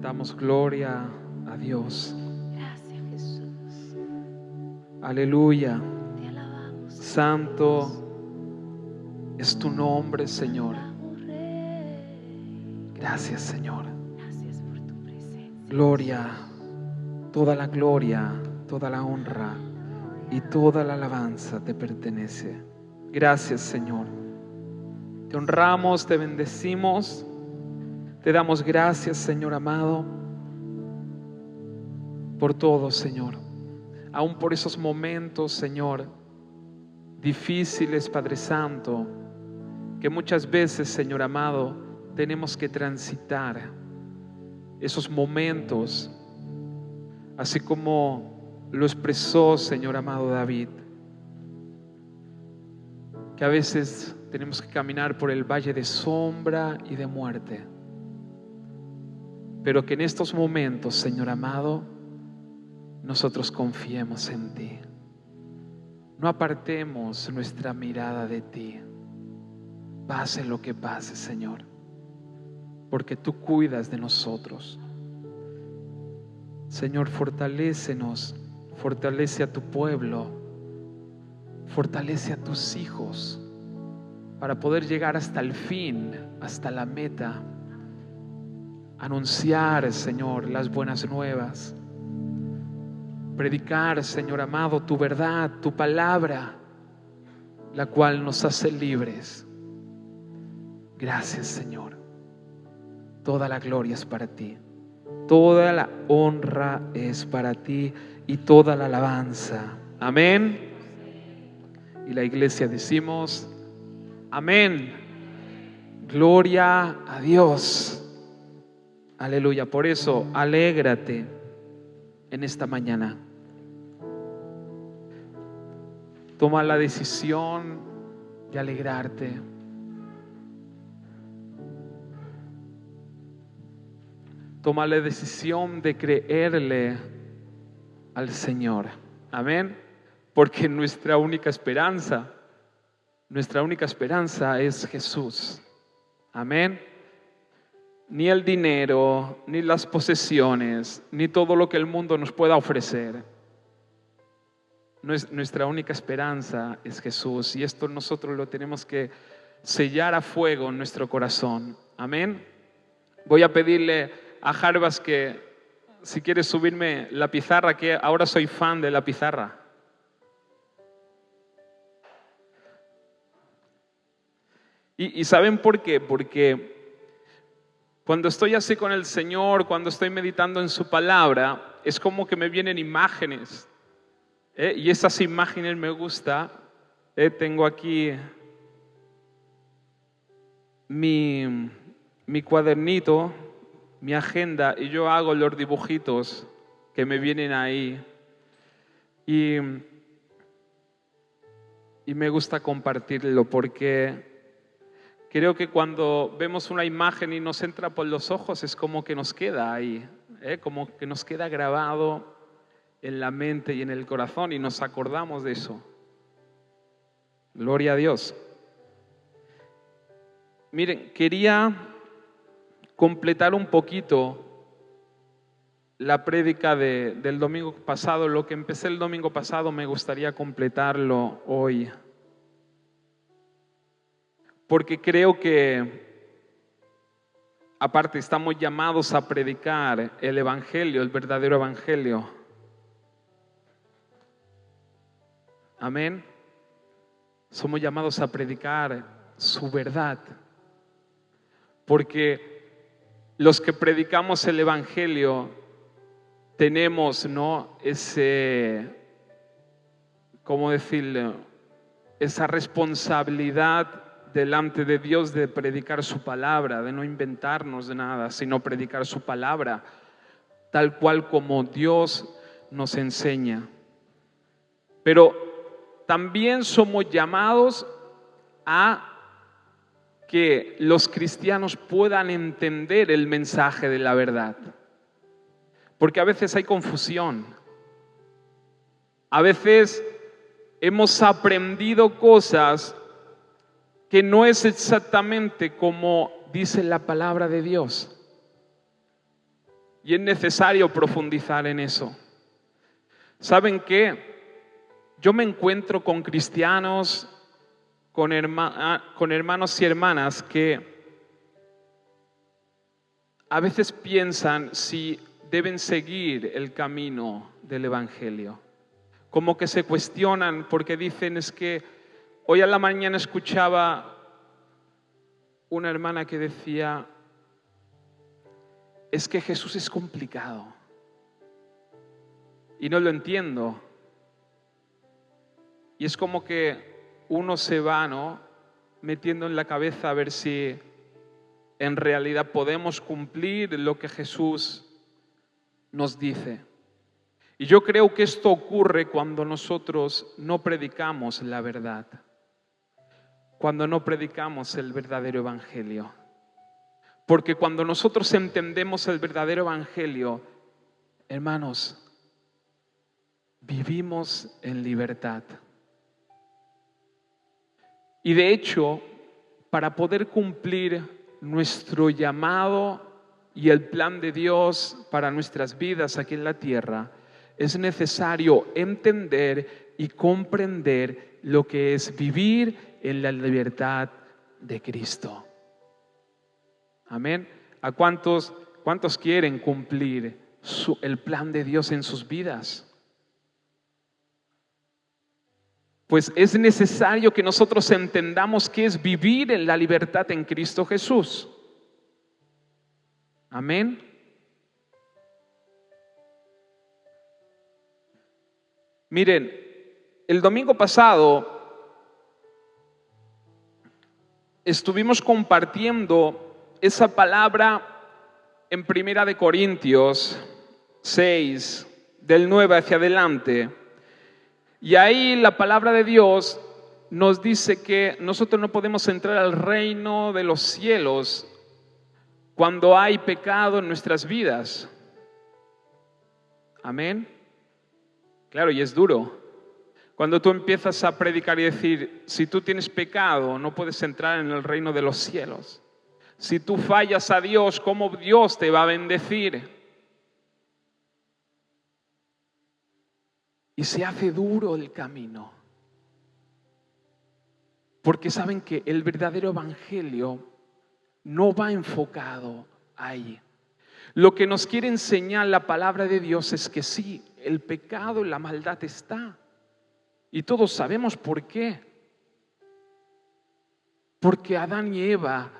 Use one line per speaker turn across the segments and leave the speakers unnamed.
Damos gloria a Dios.
Gracias, Jesús.
Aleluya.
Te alabamos.
Santo es tu nombre, Señor. Gracias, Señor.
Gracias por tu presencia.
Gloria, toda la gloria, toda la honra y toda la alabanza te pertenece. Gracias, Señor. Te honramos, te bendecimos. Te damos gracias, Señor amado, por todo, Señor. Aún por esos momentos, Señor, difíciles, Padre Santo, que muchas veces, Señor amado, tenemos que transitar esos momentos, así como lo expresó, Señor amado, David, que a veces tenemos que caminar por el valle de sombra y de muerte, pero que en estos momentos, Señor amado, nosotros confiemos en ti. No apartemos nuestra mirada de ti, pase lo que pase, Señor, porque tú cuidas de nosotros. Señor, fortalécenos, fortalece a tu pueblo, fortalece a tus hijos para poder llegar hasta el fin, hasta la meta. Anunciar, Señor, las buenas nuevas. Predicar, Señor amado, tu verdad, tu palabra, la cual nos hace libres. Gracias, Señor. Toda la gloria es para ti. Toda la honra es para ti y toda la alabanza. Amén. Y la iglesia decimos, amén. Gloria a Dios. Aleluya. Por eso, alégrate en esta mañana. Toma la decisión de alegrarte. Toma la decisión de creerle al Señor. Amén. Porque nuestra única esperanza es Jesús. Amén. Ni el dinero, ni las posesiones, ni todo lo que el mundo nos pueda ofrecer. Nuestra única esperanza es Jesús. Y esto nosotros lo tenemos que sellar a fuego en nuestro corazón. Amén. Voy a pedirle a Jarbas que si quiere subirme la pizarra, que ahora soy fan de la pizarra. ¿Y saben por qué? Porque cuando estoy así con el Señor, cuando estoy meditando en su palabra, es como que me vienen imágenes. Y esas imágenes me gustan. Tengo aquí mi cuadernito, mi agenda, y yo hago los dibujitos que me vienen ahí. Y me gusta compartirlo porque creo que cuando vemos una imagen y nos entra por los ojos es como que nos queda ahí, como que nos queda grabado en la mente y en el corazón y nos acordamos de eso. Gloria a Dios. Miren, quería completar un poquito la prédica del domingo pasado. Lo que empecé el domingo pasado me gustaría completarlo hoy. Porque creo que, aparte, estamos llamados a predicar el Evangelio, el verdadero Evangelio. Amén. Somos llamados a predicar su verdad. Porque los que predicamos el Evangelio tenemos, ¿no?, ¿cómo decirlo?, esa responsabilidad delante de Dios de predicar su palabra, de no inventarnos de nada, sino predicar su palabra tal cual como Dios nos enseña. Pero también somos llamados a que los cristianos puedan entender el mensaje de la verdad. Porque a veces hay confusión. A veces hemos aprendido cosas que no es exactamente como dice la palabra de Dios. Y es necesario profundizar en eso. ¿Saben qué? Yo me encuentro con cristianos, con hermanos y hermanas que a veces piensan si deben seguir el camino del Evangelio. Como que se cuestionan porque dicen, es que hoy a la mañana escuchaba una hermana que decía, es que Jesús es complicado y no lo entiendo. Y es como que uno se va, ¿no?, metiendo en la cabeza a ver si en realidad podemos cumplir lo que Jesús nos dice. Y yo creo que esto ocurre cuando nosotros no predicamos la verdad, cuando no predicamos el verdadero evangelio. Porque cuando nosotros entendemos el verdadero evangelio, hermanos, vivimos en libertad. Y de hecho, para poder cumplir nuestro llamado y el plan de Dios para nuestras vidas aquí en la tierra, es necesario entender y comprender lo que es vivir en la libertad de Cristo. Amén. ¿A cuántos quieren cumplir el plan de Dios en sus vidas? Pues es necesario que nosotros entendamos qué es vivir en la libertad en Cristo Jesús. Amén. Miren, el domingo pasado estuvimos compartiendo esa palabra en 1 Corintios 6, del 9 hacia adelante. Y ahí la palabra de Dios nos dice que nosotros no podemos entrar al reino de los cielos cuando hay pecado en nuestras vidas. Amén. Claro, y es duro. Cuando tú empiezas a predicar y decir, si tú tienes pecado, no puedes entrar en el reino de los cielos. Si tú fallas a Dios, ¿cómo Dios te va a bendecir? Y se hace duro el camino. Porque saben que el verdadero evangelio no va enfocado ahí. Lo que nos quiere enseñar la palabra de Dios es que sí, el pecado y la maldad está. Y todos sabemos por qué. Porque Adán y Eva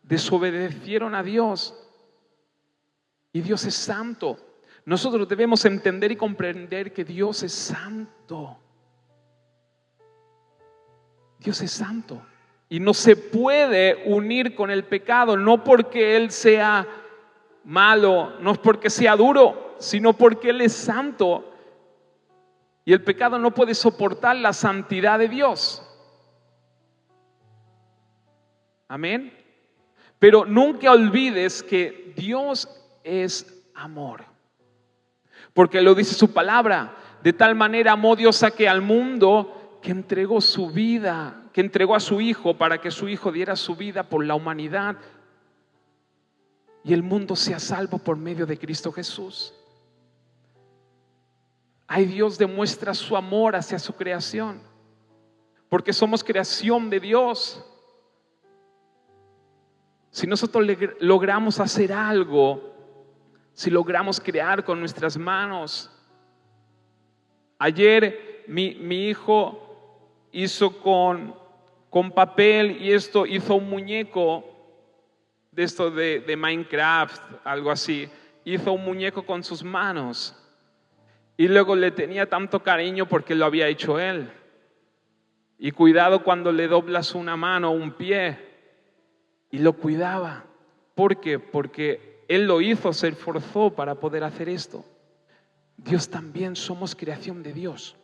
desobedecieron a Dios. Y Dios es santo. Nosotros debemos entender y comprender que Dios es santo. Dios es santo. Y no se puede unir con el pecado, no porque Él sea malo, no es porque sea duro, sino porque Él es santo. Y el pecado no puede soportar la santidad de Dios. Amén. Pero nunca olvides que Dios es amor. Porque lo dice su palabra. De tal manera amó Dios al mundo que entregó su vida, que entregó a su Hijo para que su Hijo diera su vida por la humanidad y el mundo sea salvo por medio de Cristo Jesús. Ahí Dios demuestra su amor hacia su creación, porque somos creación de Dios. Si nosotros logramos hacer algo, si logramos crear con nuestras manos. Ayer mi hijo hizo con papel y hizo un muñeco de esto de Minecraft, algo así. Hizo un muñeco con sus manos. Y luego le tenía tanto cariño porque lo había hecho él. Y cuidado cuando le doblas una mano o un pie. Y lo cuidaba. ¿Por qué? Porque Él lo hizo, se esforzó para poder hacer esto. Dios también somos creación de Dios.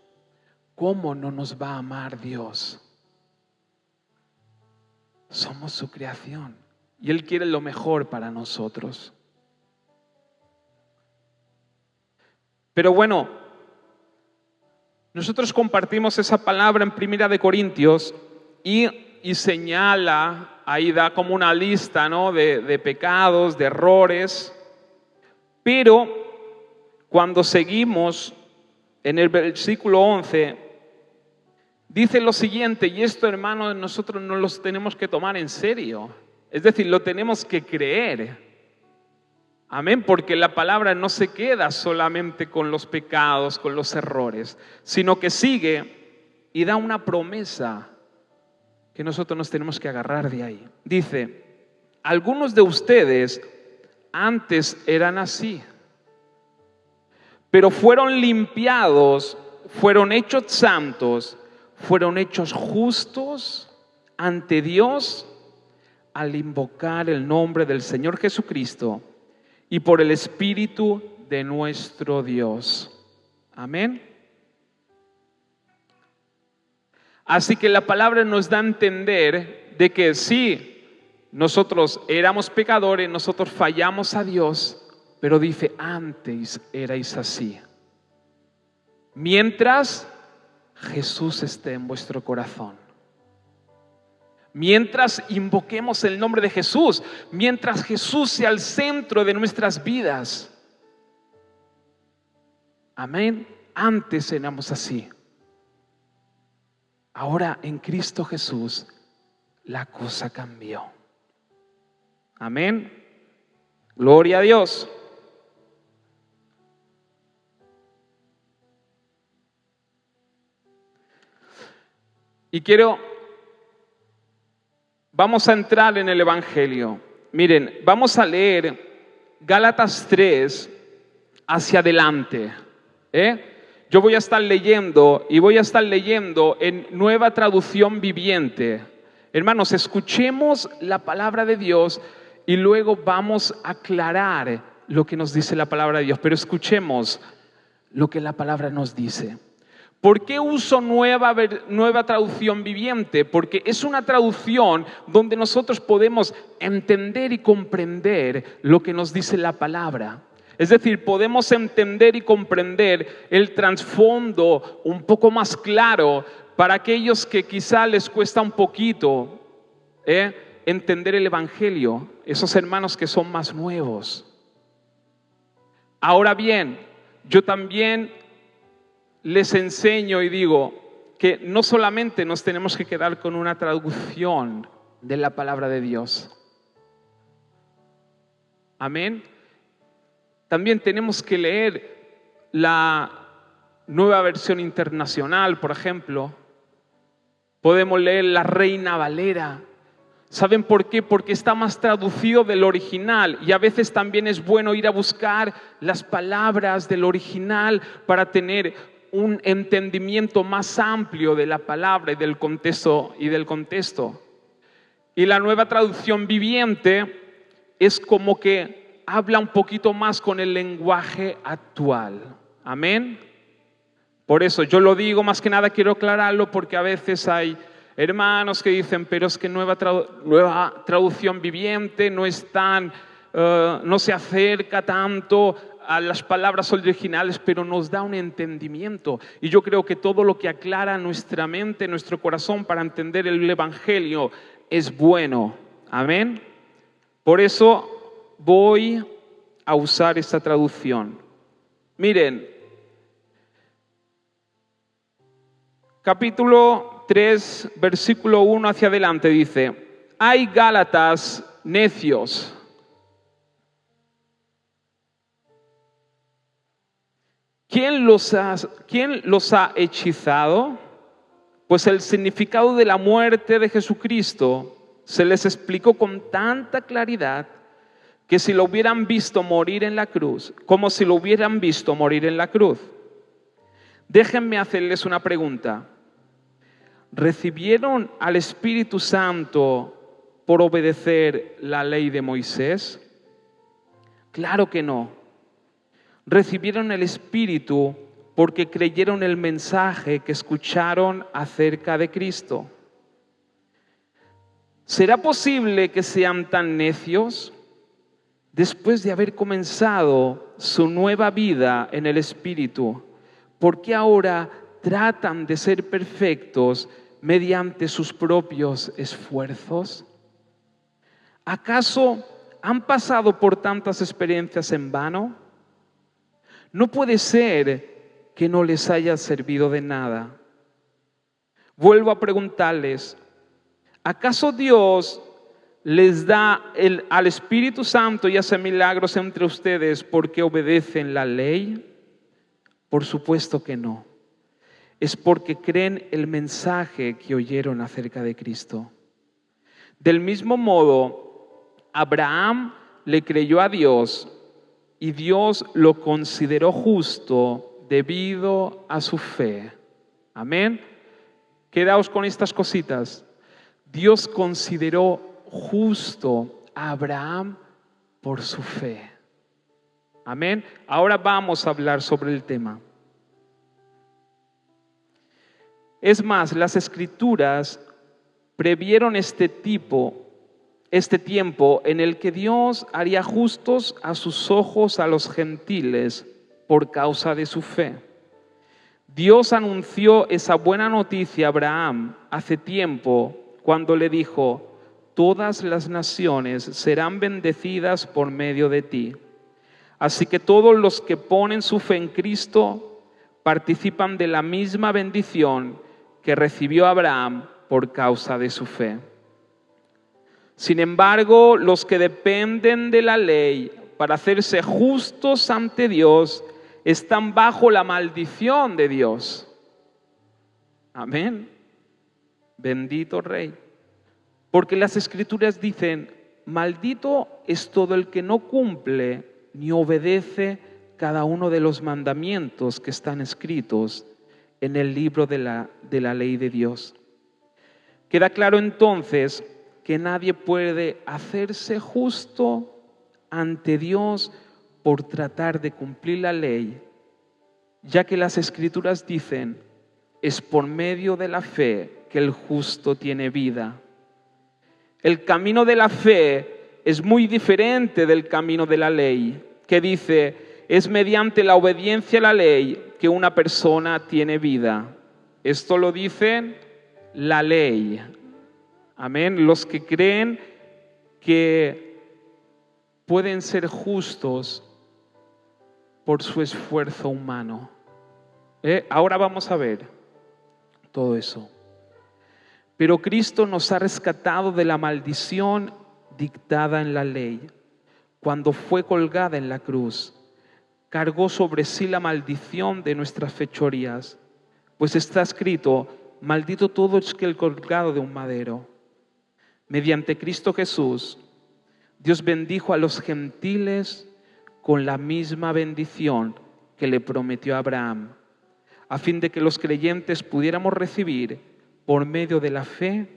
¿Cómo no nos va a amar Dios? Somos su creación. Y Él quiere lo mejor para nosotros. Pero bueno, nosotros compartimos esa palabra en 1 Corintios y señala, ahí da como una lista, ¿no?, de pecados, de errores. Pero cuando seguimos en el versículo 11, dice lo siguiente, y esto, hermanos, nosotros no los tenemos que tomar en serio. Es decir, lo tenemos que creer. Amén, porque la palabra no se queda solamente con los pecados, con los errores, sino que sigue y da una promesa que nosotros nos tenemos que agarrar de ahí. Dice, algunos de ustedes antes eran así, pero fueron limpiados, fueron hechos santos, fueron hechos justos ante Dios al invocar el nombre del Señor Jesucristo y por el Espíritu de nuestro Dios. Amén. Así que la palabra nos da a entender de que sí, nosotros éramos pecadores, nosotros fallamos a Dios, pero dice, antes erais así. Mientras Jesús esté en vuestro corazón. Mientras invoquemos el nombre de Jesús, mientras Jesús sea el centro de nuestras vidas. Amén. Antes éramos así. Ahora en Cristo Jesús la cosa cambió. Amén. Gloria a Dios. Y vamos a entrar en el Evangelio. Miren, vamos a leer Gálatas 3 hacia adelante. Yo voy a estar leyendo en Nueva Traducción Viviente. Hermanos, escuchemos la palabra de Dios y luego vamos a aclarar lo que nos dice la palabra de Dios. Pero escuchemos lo que la palabra nos dice. ¿Por qué uso nueva traducción viviente? Porque es una traducción donde nosotros podemos entender y comprender lo que nos dice la palabra. Es decir, podemos entender y comprender el trasfondo un poco más claro para aquellos que quizá les cuesta un poquito entender el Evangelio, esos hermanos que son más nuevos. Ahora bien, yo también les enseño y digo que no solamente nos tenemos que quedar con una traducción de la palabra de Dios. Amén. También tenemos que leer la Nueva Versión Internacional, por ejemplo. Podemos leer la Reina Valera. ¿Saben por qué? Porque está más traducido del original y a veces también es bueno ir a buscar las palabras del original para tener un entendimiento más amplio de la palabra y del contexto. Y la Nueva Traducción Viviente es como que habla un poquito más con el lenguaje actual. Amén. Por eso yo lo digo, más que nada quiero aclararlo porque a veces hay hermanos que dicen, pero es que nueva traducción viviente no es tan, no se acerca tanto a las palabras originales, pero nos da un entendimiento. Y yo creo que todo lo que aclara nuestra mente, nuestro corazón para entender el Evangelio es bueno. Amén. Por eso voy a usar esta traducción. Miren, capítulo 3, versículo 1 hacia adelante dice: hay Gálatas necios. ¿Quién los ha hechizado? Pues el significado de la muerte de Jesucristo se les explicó con tanta claridad que si lo hubieran visto morir en la cruz, como si lo hubieran visto morir en la cruz. Déjenme hacerles una pregunta. ¿Recibieron al Espíritu Santo por obedecer la ley de Moisés? Claro que no. Recibieron el Espíritu porque creyeron el mensaje que escucharon acerca de Cristo. ¿Será posible que sean tan necios? Después de haber comenzado su nueva vida en el Espíritu, ¿por qué ahora tratan de ser perfectos mediante sus propios esfuerzos? ¿Acaso han pasado por tantas experiencias en vano? no puede ser que no les haya servido de nada. Vuelvo a preguntarles, ¿acaso Dios les da al Espíritu Santo y hace milagros entre ustedes porque obedecen la ley? Por supuesto que no. Es porque creen el mensaje que oyeron acerca de Cristo. Del mismo modo, Abraham le creyó a Dios y Dios lo consideró justo debido a su fe. Amén. Quedaos con estas cositas. Dios consideró justo a Abraham por su fe. Amén. Ahora vamos a hablar sobre el tema. Es más, las Escrituras previeron este tiempo en el que Dios haría justos a sus ojos a los gentiles por causa de su fe. Dios anunció esa buena noticia a Abraham hace tiempo cuando le dijo: todas las naciones serán bendecidas por medio de ti. Así que todos los que ponen su fe en Cristo participan de la misma bendición que recibió Abraham por causa de su fe. Sin embargo, los que dependen de la ley para hacerse justos ante Dios están bajo la maldición de Dios. Amén. Bendito Rey. Porque las Escrituras dicen: maldito es todo el que no cumple ni obedece cada uno de los mandamientos que están escritos en el libro de la ley de Dios. Queda claro entonces que nadie puede hacerse justo ante Dios por tratar de cumplir la ley, ya que las Escrituras dicen: es por medio de la fe que el justo tiene vida. El camino de la fe es muy diferente del camino de la ley, que dice: es mediante la obediencia a la ley que una persona tiene vida. Esto lo dice la ley. Amén. Los que creen que pueden ser justos por su esfuerzo humano. Ahora vamos a ver todo eso. Pero Cristo nos ha rescatado de la maldición dictada en la ley. Cuando fue colgada en la cruz, cargó sobre sí la maldición de nuestras fechorías, pues está escrito: maldito todo el colgado de un madero. Mediante Cristo Jesús, Dios bendijo a los gentiles con la misma bendición que le prometió a Abraham, a fin de que los creyentes pudiéramos recibir por medio de la fe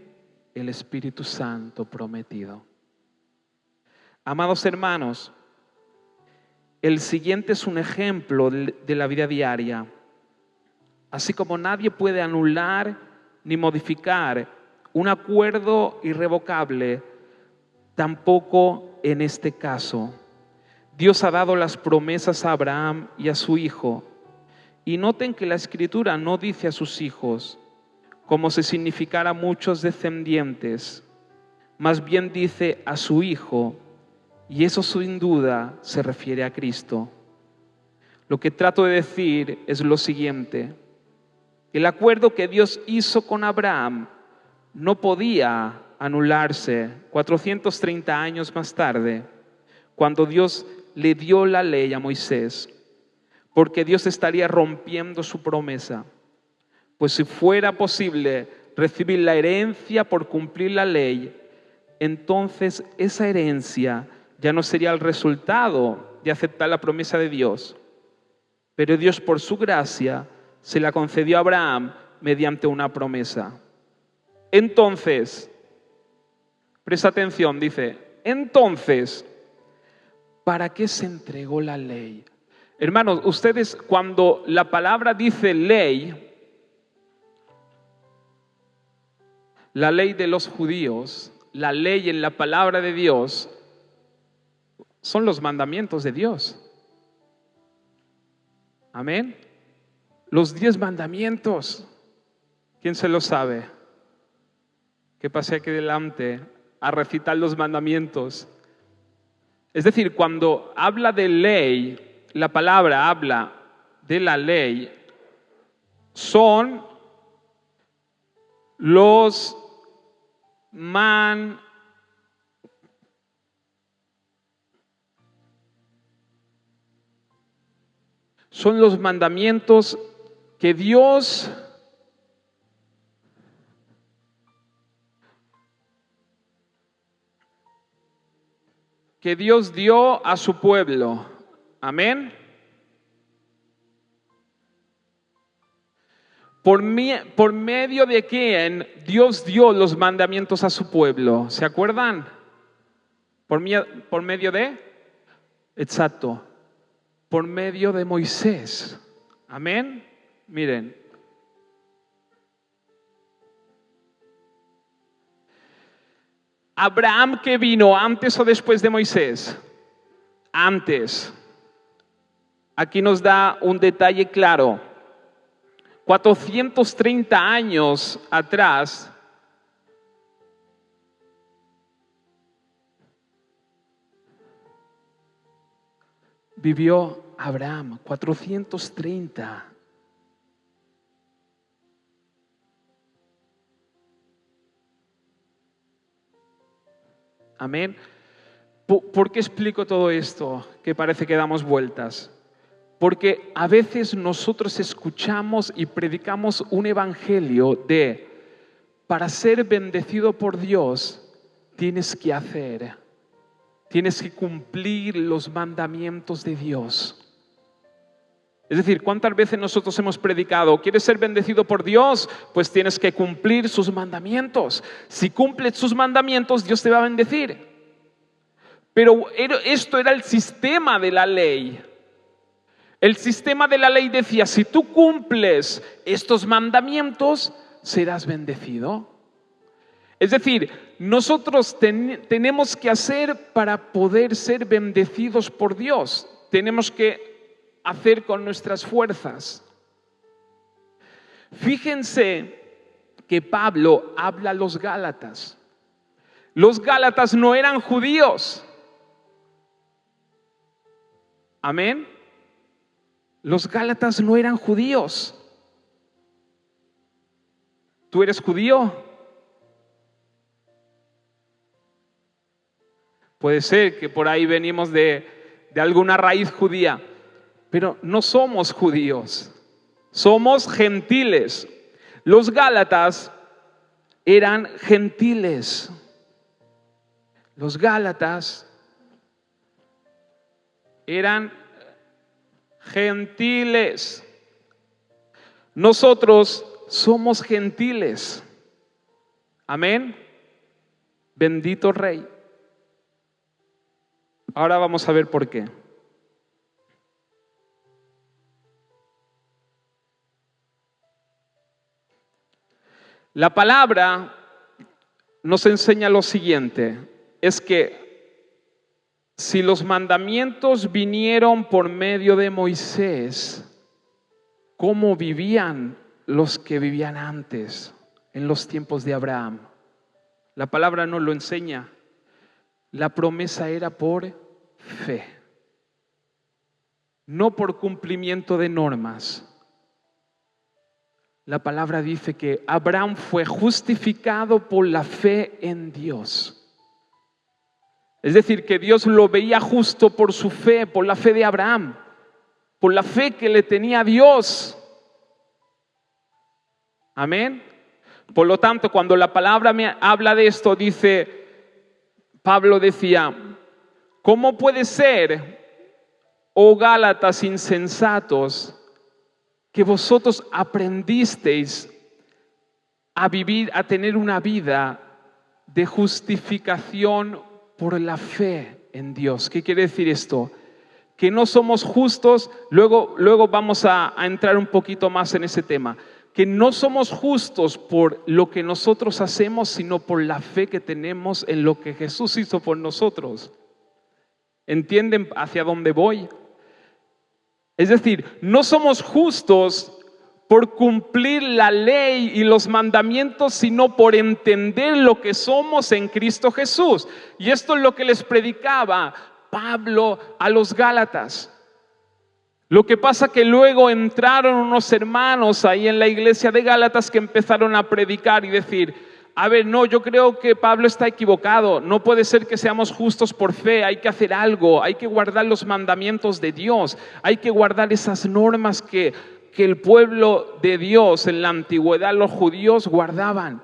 el Espíritu Santo prometido. Amados hermanos, el siguiente es un ejemplo de la vida diaria. Así como nadie puede anular ni modificar un acuerdo irrevocable, tampoco en este caso. Dios ha dado las promesas a Abraham y a su hijo. Y noten que la Escritura no dice a sus hijos, como si significara muchos descendientes. Más bien dice a su hijo, y eso sin duda se refiere a Cristo. Lo que trato de decir es lo siguiente: el acuerdo que Dios hizo con Abraham no podía anularse 430 años más tarde, cuando Dios le dio la ley a Moisés, porque Dios estaría rompiendo su promesa. Pues si fuera posible recibir la herencia por cumplir la ley, entonces esa herencia ya no sería el resultado de aceptar la promesa de Dios. Pero Dios, por su gracia, se la concedió a Abraham mediante una promesa. Entonces, presta atención, dice: entonces, ¿para qué se entregó la ley? Hermanos, ustedes, cuando la palabra dice ley, la ley de los judíos, la ley en la palabra de Dios, son los mandamientos de Dios. Amén. Los 10 mandamientos. ¿Quién se los sabe? Que pase aquí delante a recitar los mandamientos. Es decir, cuando habla de ley, la palabra habla de la ley son los mandamientos que Dios dio a su pueblo. Amén. ¿Por medio de quién Dios dio los mandamientos a su pueblo? ¿Se acuerdan? ¿Por medio de? Exacto. Por medio de Moisés. Amén. Miren. ¿Abraham que vino antes o después de Moisés? Antes. Aquí nos da un detalle claro. 430 años atrás, vivió Abraham. 430. Amén. ¿Por qué explico todo esto? Que parece que damos vueltas. Porque a veces nosotros escuchamos y predicamos un evangelio de para ser bendecido por Dios tienes que cumplir los mandamientos de Dios. Es decir, ¿cuántas veces nosotros hemos predicado? ¿Quieres ser bendecido por Dios? Pues tienes que cumplir sus mandamientos. Si cumples sus mandamientos, Dios te va a bendecir. Pero esto era el sistema de la ley. El sistema de la ley decía, si tú cumples estos mandamientos, serás bendecido. Es decir, nosotros tenemos que hacer para poder ser bendecidos por Dios. Tenemos que hacer con nuestras fuerzas. Fíjense que Pablo habla a los Gálatas. Los Gálatas no eran judíos. Amén. Los Gálatas no eran judíos. ¿Tú eres judío? Puede ser que por ahí venimos de alguna raíz judía, pero no somos judíos, somos gentiles. Los Gálatas eran gentiles. Los Gálatas eran gentiles. Nosotros somos gentiles. Amén. Bendito Rey. Ahora vamos a ver por qué. La palabra nos enseña lo siguiente, es que si los mandamientos vinieron por medio de Moisés, ¿cómo vivían los que vivían antes, en los tiempos de Abraham? La palabra nos lo enseña. La promesa era por fe, no por cumplimiento de normas. La palabra dice que Abraham fue justificado por la fe en Dios. Es decir, que Dios lo veía justo por su fe, por la fe de Abraham, por la fe que le tenía a Dios. Amén. Por lo tanto, cuando la palabra me habla de esto, Pablo decía, ¿cómo puede ser, oh Gálatas insensatos, que vosotros aprendisteis a vivir, a tener una vida de justificación por la fe en Dios? ¿Qué quiere decir esto? Que no somos justos, luego vamos a entrar un poquito más en ese tema, que no somos justos por lo que nosotros hacemos, sino por la fe que tenemos en lo que Jesús hizo por nosotros. ¿Entienden hacia dónde voy? Es decir, no somos justos por cumplir la ley y los mandamientos, sino por entender lo que somos en Cristo Jesús. Y esto es lo que les predicaba Pablo a los Gálatas. Lo que pasa que luego entraron unos hermanos ahí en la iglesia de Gálatas que empezaron a predicar y decir, a ver, no, yo creo que Pablo está equivocado, no puede ser que seamos justos por fe, hay que hacer algo, hay que guardar los mandamientos de Dios, hay que guardar esas normas que el pueblo de Dios en la antigüedad, los judíos, guardaban.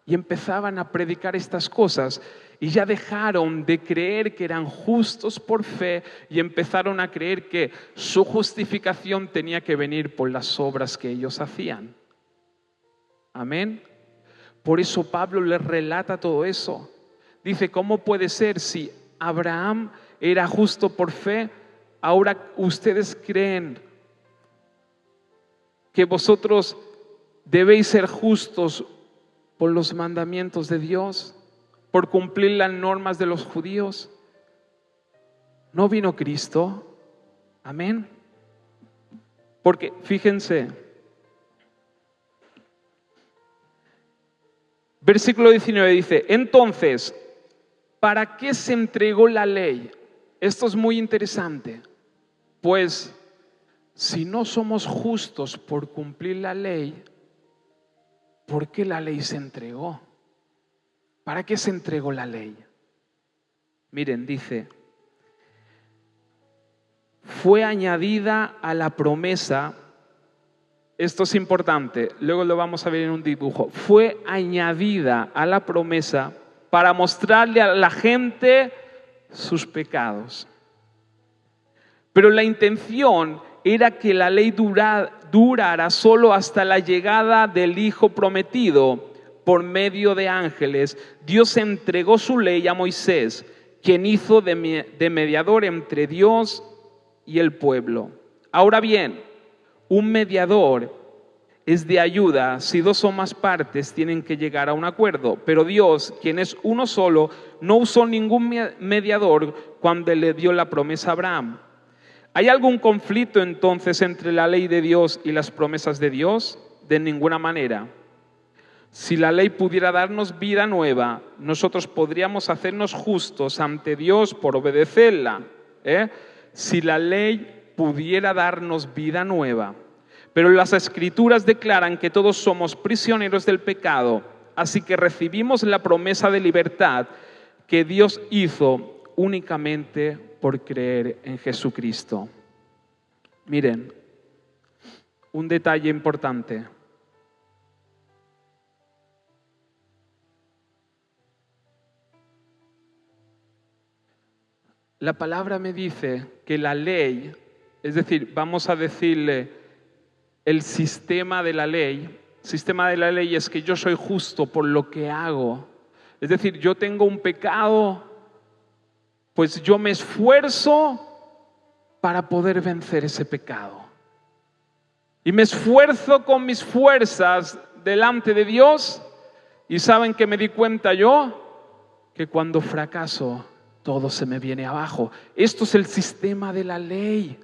Y empezaban a predicar estas cosas y ya dejaron de creer que eran justos por fe y empezaron a creer que su justificación tenía que venir por las obras que ellos hacían. Amén. Por eso Pablo les relata todo eso. Dice, ¿cómo puede ser si Abraham era justo por fe? Ahora ustedes creen que vosotros debéis ser justos por los mandamientos de Dios, por cumplir las normas de los judíos. ¿No vino Cristo? Amén. Porque fíjense, versículo 19 dice, entonces, ¿para qué se entregó la ley? Esto es muy interesante. Pues, si no somos justos por cumplir la ley, ¿por qué la ley se entregó? ¿Para qué se entregó la ley? Miren, dice, fue añadida a la promesa, esto es importante, luego lo vamos a ver en un dibujo, fue añadida a la promesa para mostrarle a la gente sus pecados. Pero la intención era que la ley durara solo hasta la llegada del Hijo prometido por medio de ángeles. Dios entregó su ley a Moisés, quien hizo de mediador entre Dios y el pueblo. Ahora bien, un mediador es de ayuda si dos o más partes tienen que llegar a un acuerdo. Pero Dios, quien es uno solo, no usó ningún mediador cuando le dio la promesa a Abraham. ¿Hay algún conflicto entonces entre la ley de Dios y las promesas de Dios? De ninguna manera. Si la ley pudiera darnos vida nueva, nosotros podríamos hacernos justos ante Dios por obedecerla. Si la ley pudiera darnos vida nueva. Pero las Escrituras declaran que todos somos prisioneros del pecado, así que recibimos la promesa de libertad que Dios hizo únicamente por creer en Jesucristo. Miren, un detalle importante. La palabra me dice que la ley, es decir, vamos a decirle el sistema de la ley es que yo soy justo por lo que hago. Es decir, yo tengo un pecado, pues yo me esfuerzo para poder vencer ese pecado. Y me esfuerzo con mis fuerzas delante de Dios. Y ¿saben qué me di cuenta yo? Que cuando fracaso, todo se me viene abajo. Esto es el sistema de la ley.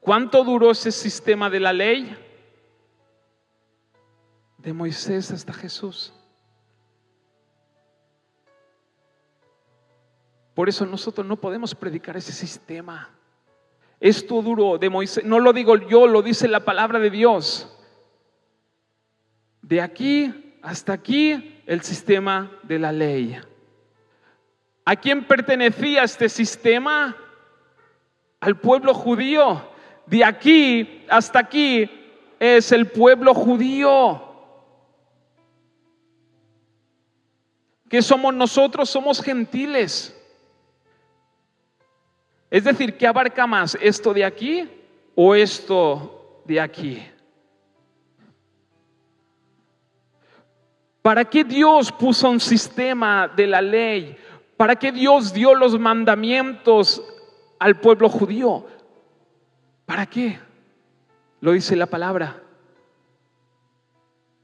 ¿Cuánto duró ese sistema de la ley? De Moisés hasta Jesús. Por eso nosotros no podemos predicar ese sistema. Esto duró de Moisés, no lo digo yo, lo dice la palabra de Dios. De aquí hasta aquí el sistema de la ley. ¿A quién pertenecía este sistema? Al pueblo judío. De aquí hasta aquí es el pueblo judío. ¿Qué somos nosotros? Somos gentiles. Es decir, ¿qué abarca más? ¿Esto de aquí o esto de aquí? ¿Para qué Dios puso un sistema de la ley? ¿Para qué Dios dio los mandamientos al pueblo judío? ¿Para qué? Lo dice la palabra.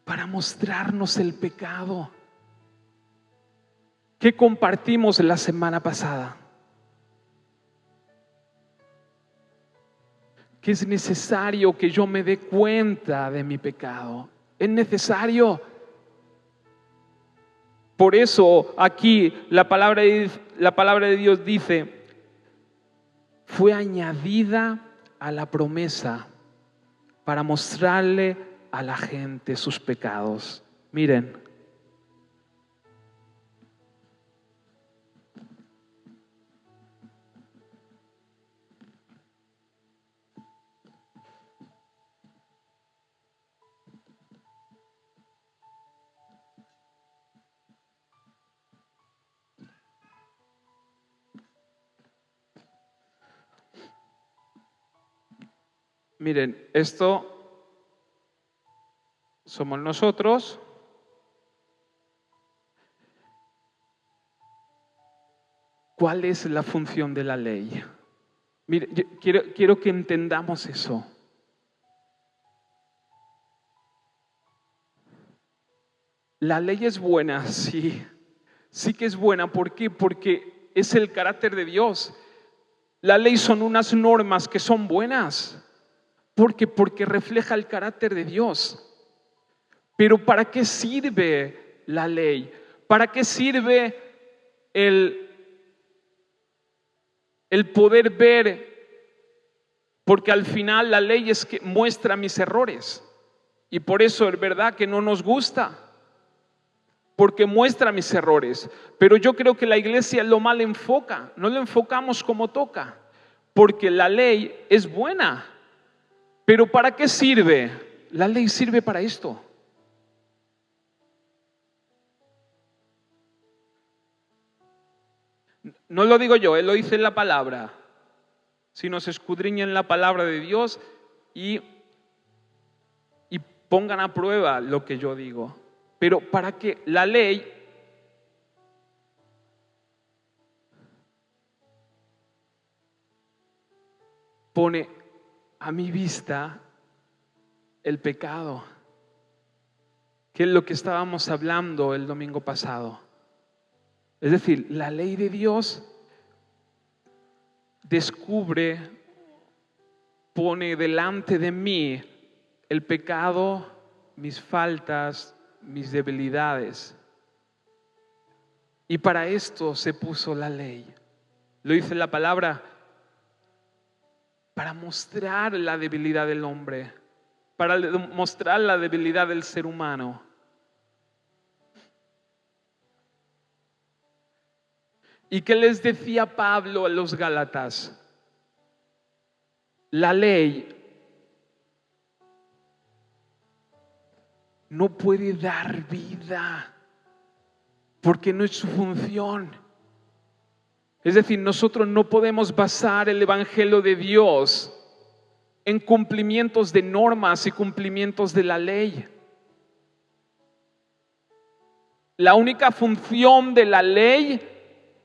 Para mostrarnos el pecado. ¿Qué compartimos la semana pasada? Que es necesario que yo me dé cuenta de mi pecado. Es necesario. por eso aquí la palabra de Dios dice, fue añadida a la promesa para mostrarle a la gente sus pecados. Miren, esto somos nosotros. ¿Cuál es la función de la ley? Mire, yo quiero que entendamos eso. La ley es buena, sí. Sí que es buena. ¿Por qué? Porque es el carácter de Dios. La ley son unas normas que son buenas. Porque refleja el carácter de Dios. Pero ¿para qué sirve la ley? ¿Para qué sirve el poder ver? Porque al final la ley es que muestra mis errores. Y por eso es verdad que no nos gusta. Porque muestra mis errores. Pero yo creo que la iglesia lo mal enfoca. No lo enfocamos como toca. Porque la ley es buena. Pero ¿para qué sirve? La ley sirve para esto. No lo digo yo, lo dice la palabra. Si nos escudriñen la palabra de Dios y pongan a prueba lo que yo digo. Pero para que la ley pone a mi vista el pecado, que es lo que estábamos hablando el domingo pasado. Es decir, la ley de Dios descubre, pone delante de mí el pecado, mis faltas, mis debilidades. Y para esto se puso la ley. Lo dice la palabra, para mostrar la debilidad del hombre, para mostrar la debilidad del ser humano. ¿Y qué les decía Pablo a los Gálatas? La ley no puede dar vida porque no es su función. Es decir, nosotros no podemos basar el evangelio de Dios en cumplimientos de normas y cumplimientos de la ley. La única función de la ley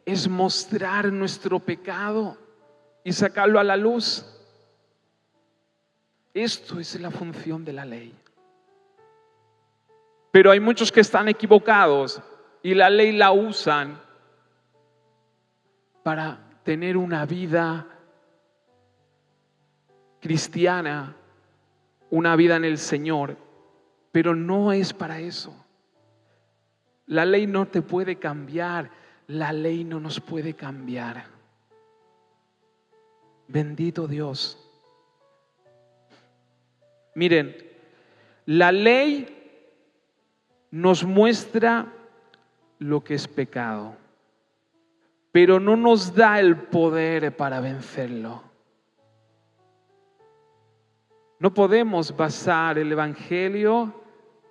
es mostrar nuestro pecado y sacarlo a la luz. Esto es la función de la ley. Pero hay muchos que están equivocados y la ley la usan para tener una vida cristiana, una vida en el Señor, pero no es para eso. La ley no te puede cambiar, la ley no nos puede cambiar. Bendito Dios. Miren, la ley nos muestra lo que es pecado, pero no nos da el poder para vencerlo. No podemos basar el evangelio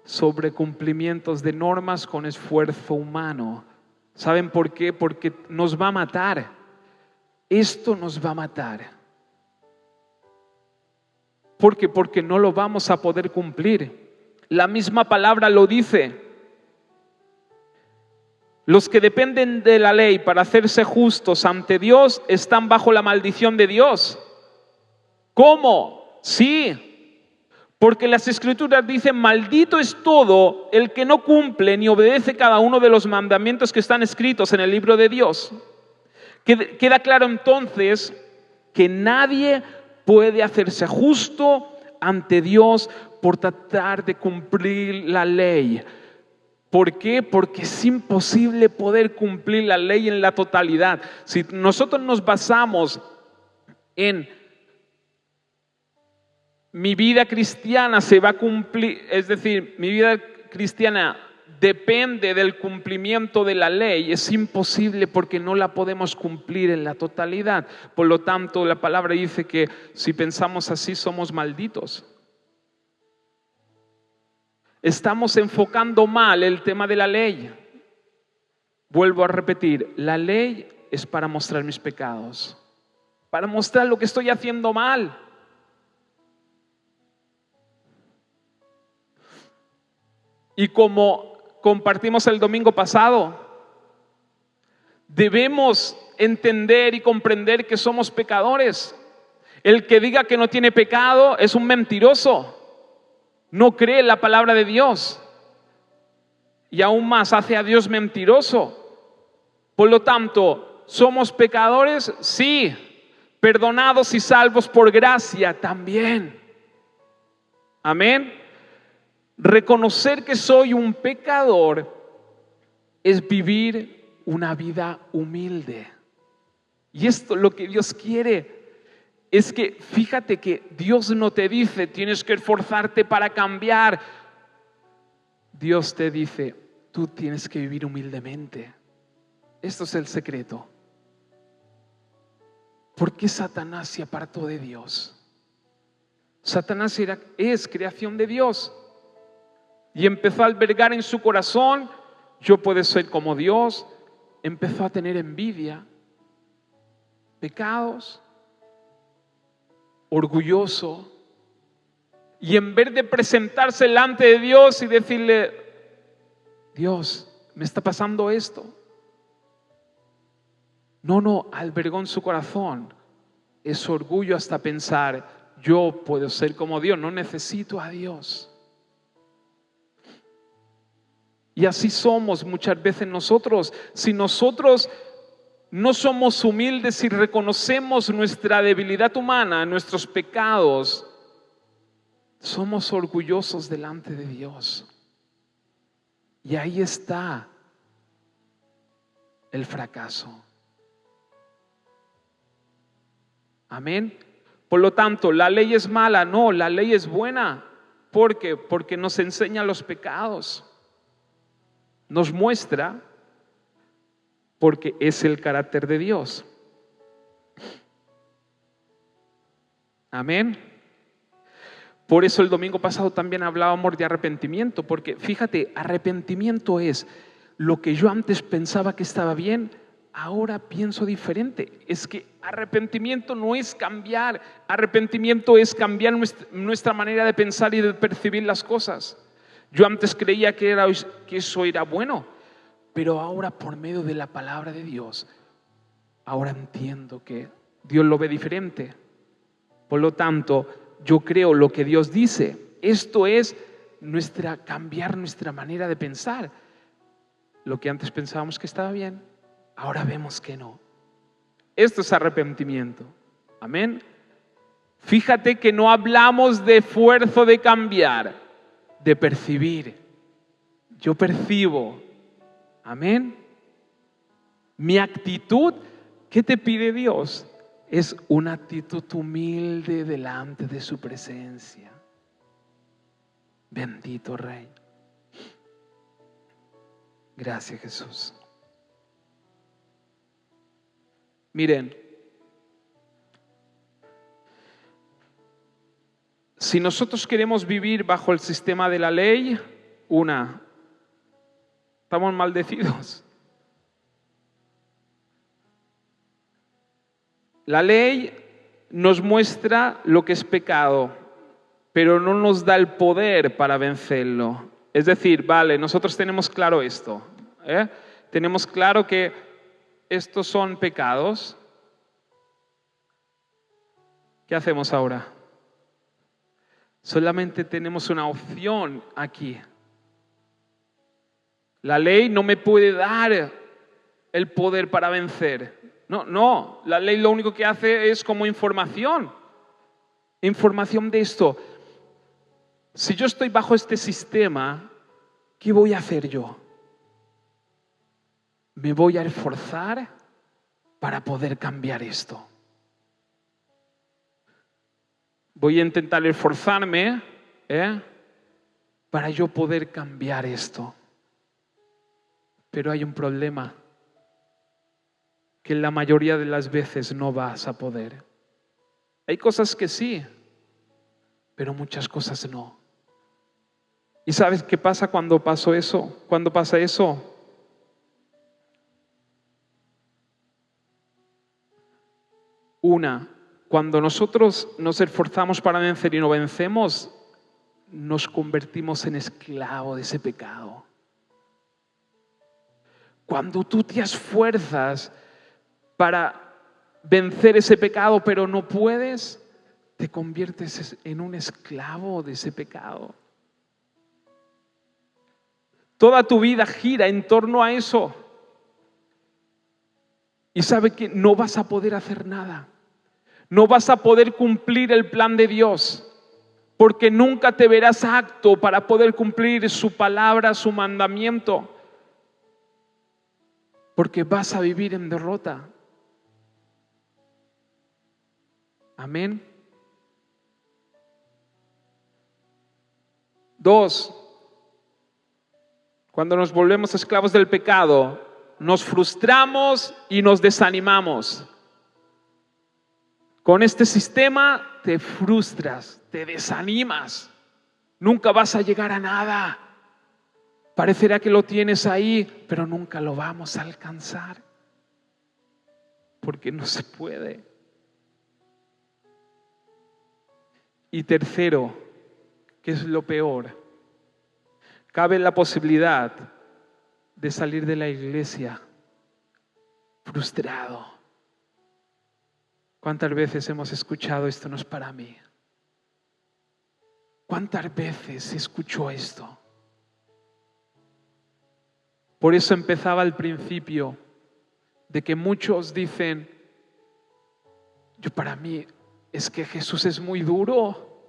sobre cumplimientos de normas con esfuerzo humano. ¿Saben por qué? Porque nos va a matar. Esto nos va a matar. ¿Por qué? Porque no lo vamos a poder cumplir. La misma palabra lo dice. Los que dependen de la ley para hacerse justos ante Dios están bajo la maldición de Dios. ¿Cómo? Sí, porque las Escrituras dicen: maldito es todo el que no cumple ni obedece cada uno de los mandamientos que están escritos en el libro de Dios. Queda claro entonces que nadie puede hacerse justo ante Dios por tratar de cumplir la ley. ¿Por qué? Porque es imposible poder cumplir la ley en la totalidad. Si nosotros nos basamos en mi vida cristiana se va a cumplir, es decir, mi vida cristiana depende del cumplimiento de la ley, es imposible porque no la podemos cumplir en la totalidad. Por lo tanto, la palabra dice que si pensamos así somos malditos. Estamos enfocando mal el tema de la ley. Vuelvo a repetir, la ley es para mostrar mis pecados, para mostrar lo que estoy haciendo mal. Y como compartimos el domingo pasado, debemos entender y comprender que somos pecadores. El que diga que no tiene pecado es un mentiroso. No cree en la palabra de Dios. Y aún más hace a Dios mentiroso. Por lo tanto, ¿somos pecadores? Sí. Perdonados y salvos por gracia también. Amén. Reconocer que soy un pecador es vivir una vida humilde. Y esto lo que Dios quiere es que, fíjate que Dios no te dice tienes que esforzarte para cambiar. Dios te dice, tú tienes que vivir humildemente. Esto es el secreto. ¿Por qué Satanás se apartó de Dios? Satanás es creación de Dios. Y empezó a albergar en su corazón, yo puedo ser como Dios. Empezó a tener envidia, pecados, orgulloso. Y en vez de presentarse delante de Dios y decirle, Dios, me está pasando esto. No, albergó en su corazón ese orgullo hasta pensar, yo puedo ser como Dios, no necesito a Dios. Y así somos muchas veces nosotros. Si nosotros no somos humildes y reconocemos nuestra debilidad humana, nuestros pecados, somos orgullosos delante de Dios. Y ahí está el fracaso. Amén. Por lo tanto, ¿la ley es mala? No, la ley es buena. ¿Por qué? Porque nos enseña los pecados. Nos muestra, porque es el carácter de Dios. Amén. Por eso el domingo pasado también hablábamos de arrepentimiento, porque fíjate, arrepentimiento es lo que yo antes pensaba que estaba bien, ahora pienso diferente. Es que arrepentimiento no es cambiar, arrepentimiento es cambiar nuestra manera de pensar y de percibir las cosas. Yo antes creía que eso era bueno, pero ahora por medio de la palabra de Dios, ahora entiendo que Dios lo ve diferente. Por lo tanto, yo creo lo que Dios dice. Esto es cambiar nuestra manera de pensar. Lo que antes pensábamos que estaba bien, ahora vemos que no. Esto es arrepentimiento. Amén. Fíjate que no hablamos de esfuerzo de cambiar, de percibir. Yo percibo. Amén. Mi actitud, ¿qué te pide Dios? Es una actitud humilde delante de su presencia. Bendito Rey. Gracias, Jesús. Miren, si nosotros queremos vivir bajo el sistema de la ley, estamos maldecidos. La ley nos muestra lo que es pecado, pero no nos da el poder para vencerlo. Es decir, vale, nosotros tenemos claro esto, tenemos claro que estos son pecados. ¿Qué hacemos ahora? Solamente tenemos una opción aquí. La ley no me puede dar el poder para vencer. No, la ley lo único que hace es como información de esto. Si yo estoy bajo este sistema, ¿qué voy a hacer yo? Me voy a esforzar para poder cambiar esto. Voy a intentar esforzarme para yo poder cambiar esto. Pero hay un problema, que la mayoría de las veces no vas a poder. Hay cosas que sí, pero muchas cosas no. ¿Y sabes qué pasa cuando pasa eso? Cuando pasa eso, cuando nosotros nos esforzamos para vencer y no vencemos, nos convertimos en esclavos de ese pecado. Cuando tú te esfuerzas para vencer ese pecado, pero no puedes, te conviertes en un esclavo de ese pecado. Toda tu vida gira en torno a eso. Y sabe que no vas a poder hacer nada. No vas a poder cumplir el plan de Dios, porque nunca te verás apto para poder cumplir su palabra, su mandamiento, porque vas a vivir en derrota. Amén. 2, cuando nos volvemos esclavos del pecado, nos frustramos y nos desanimamos. Con este sistema te frustras, te desanimas, nunca vas a llegar a nada. Parecerá que lo tienes ahí, pero nunca lo vamos a alcanzar, porque no se puede. Y tercero, que es lo peor, cabe la posibilidad de salir de la iglesia frustrado. ¿Cuántas veces hemos escuchado esto no es para mí? ¿Cuántas veces se escuchó esto? Por eso empezaba al principio, de que muchos dicen, para mí es que Jesús es muy duro,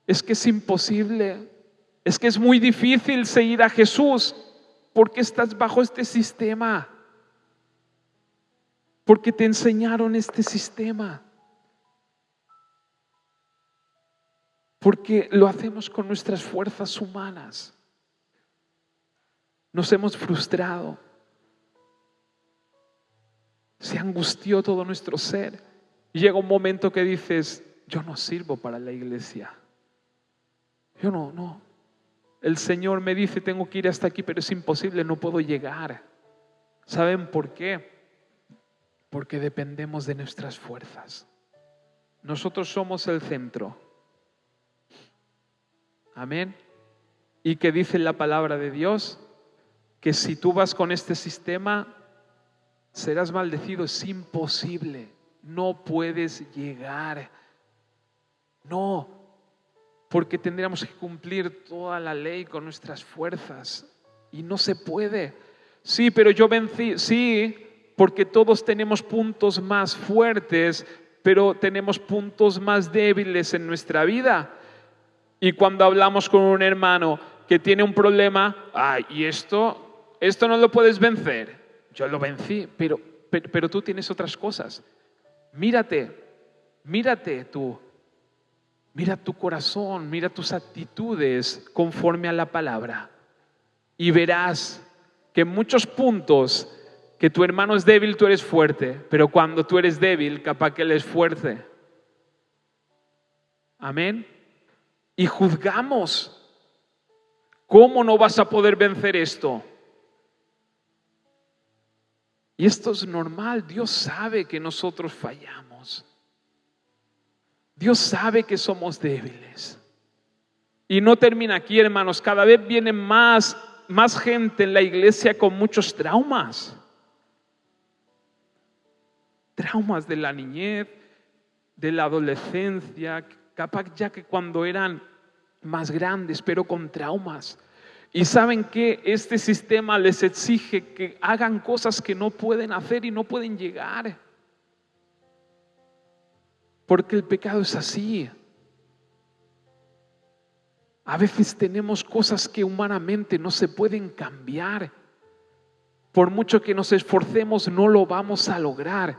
es que es imposible, es que es muy difícil seguir a Jesús, porque estás bajo este sistema. Porque te enseñaron este sistema. Porque lo hacemos con nuestras fuerzas humanas. Nos hemos frustrado. Se angustió todo nuestro ser. Y llega un momento que dices, yo no sirvo para la iglesia. Yo no. El Señor me dice, tengo que ir hasta aquí, pero es imposible, no puedo llegar. ¿Saben por qué? Porque dependemos de nuestras fuerzas. Nosotros somos el centro. Amén. ¿Y qué dice la palabra de Dios? Que si tú vas con este sistema, serás maldecido. Es imposible. No puedes llegar. No. Porque tendríamos que cumplir toda la ley con nuestras fuerzas. Y no se puede. Sí, pero yo vencí. Sí, porque todos tenemos puntos más fuertes, pero tenemos puntos más débiles en nuestra vida. Y cuando hablamos con un hermano que tiene un problema, y esto no lo puedes vencer. Yo lo vencí, pero tú tienes otras cosas. Mírate tú. Mira tu corazón, mira tus actitudes conforme a la palabra. Y verás que en muchos puntos que tu hermano es débil, tú eres fuerte, pero cuando tú eres débil, capaz que él es fuerte. Amén. Y juzgamos. ¿Cómo no vas a poder vencer esto? Y esto es normal. Dios sabe que nosotros fallamos. Dios sabe que somos débiles. Y no termina aquí, hermanos. Cada vez viene más gente en la iglesia con muchos traumas. Traumas de la niñez, de la adolescencia, capaz ya que cuando eran más grandes, pero con traumas. Y saben que este sistema les exige que hagan cosas que no pueden hacer y no pueden llegar. Porque el pecado es así. A veces tenemos cosas que humanamente no se pueden cambiar. Por mucho que nos esforcemos, no lo vamos a lograr.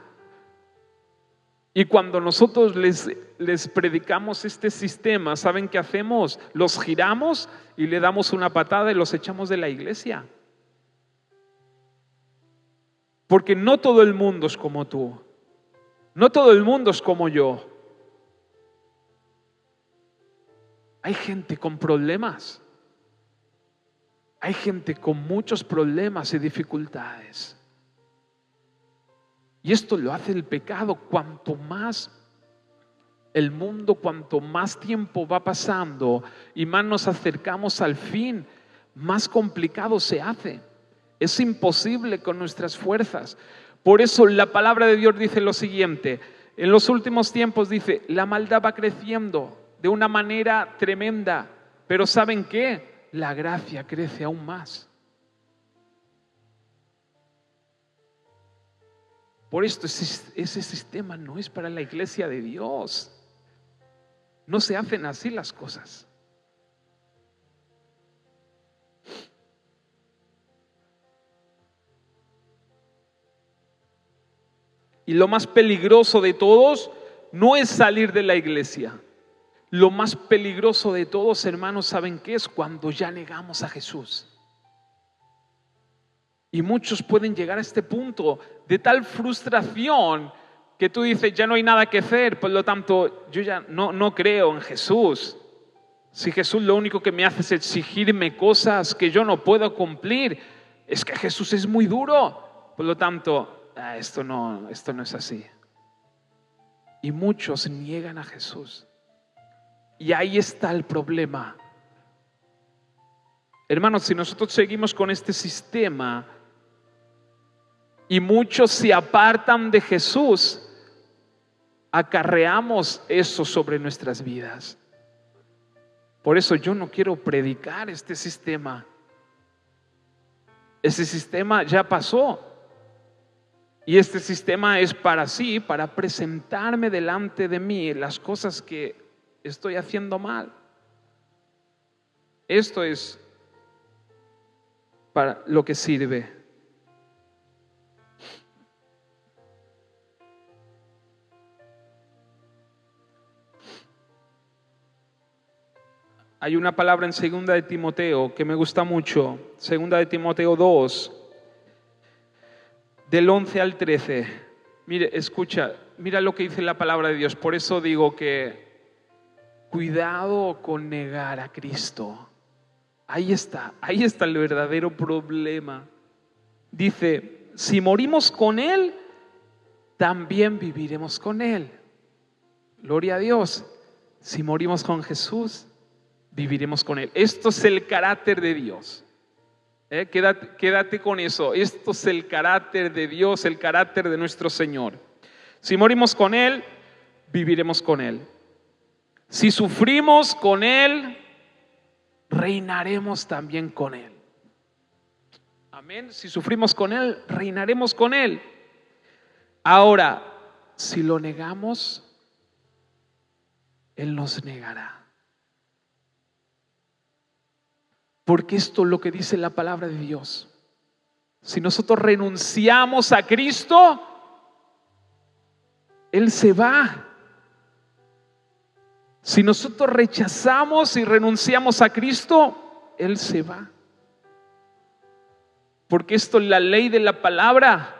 Y cuando nosotros les predicamos este sistema, ¿saben qué hacemos? Los giramos y le damos una patada y los echamos de la iglesia. Porque no todo el mundo es como tú. No todo el mundo es como yo. Hay gente con problemas. Hay gente con muchos problemas y dificultades. Y esto lo hace el pecado. Cuanto más el mundo, cuanto más tiempo va pasando y más nos acercamos al fin, más complicado se hace. Es imposible con nuestras fuerzas. Por eso la palabra de Dios dice lo siguiente. En los últimos tiempos dice, la maldad va creciendo de una manera tremenda. Pero ¿saben qué? La gracia crece aún más. Por esto ese sistema no es para la iglesia de Dios. No se hacen así las cosas. Y lo más peligroso de todos no es salir de la iglesia. Lo más peligroso de todos, hermanos, ¿saben qué es? Cuando ya negamos a Jesús. Y muchos pueden llegar a este punto de tal frustración que tú dices, ya no hay nada que hacer, por lo tanto, yo ya no creo en Jesús. Si Jesús lo único que me hace es exigirme cosas que yo no puedo cumplir, es que Jesús es muy duro, por lo tanto, esto no es así. Y muchos niegan a Jesús. Y ahí está el problema. Hermanos, si nosotros seguimos con este sistema y muchos se apartan de Jesús, acarreamos eso sobre nuestras vidas. Por eso yo no quiero predicar este sistema. Ese sistema ya pasó. Y este sistema es para presentarme delante de mí las cosas que estoy haciendo mal. Esto es para lo que sirve. Hay una palabra en 2 de Timoteo que me gusta mucho, 2 de Timoteo 2, del 11 al 13. Mire, escucha, mira lo que dice la palabra de Dios. Por eso digo que cuidado con negar a Cristo. Ahí está el verdadero problema. Dice, si morimos con Él, también viviremos con Él. Gloria a Dios. Si morimos con Jesús, viviremos con Él. Esto es el carácter de Dios. Quédate con eso. Esto es el carácter de Dios, el carácter de nuestro Señor. Si morimos con Él, viviremos con Él. Si sufrimos con Él, reinaremos también con Él. Amén. Si sufrimos con Él, reinaremos con Él. Ahora, si lo negamos, Él nos negará. Porque esto es lo que dice la palabra de Dios. Si nosotros renunciamos a Cristo, Él se va. Si nosotros rechazamos y renunciamos a Cristo, Él se va. Porque esto es la ley de la palabra.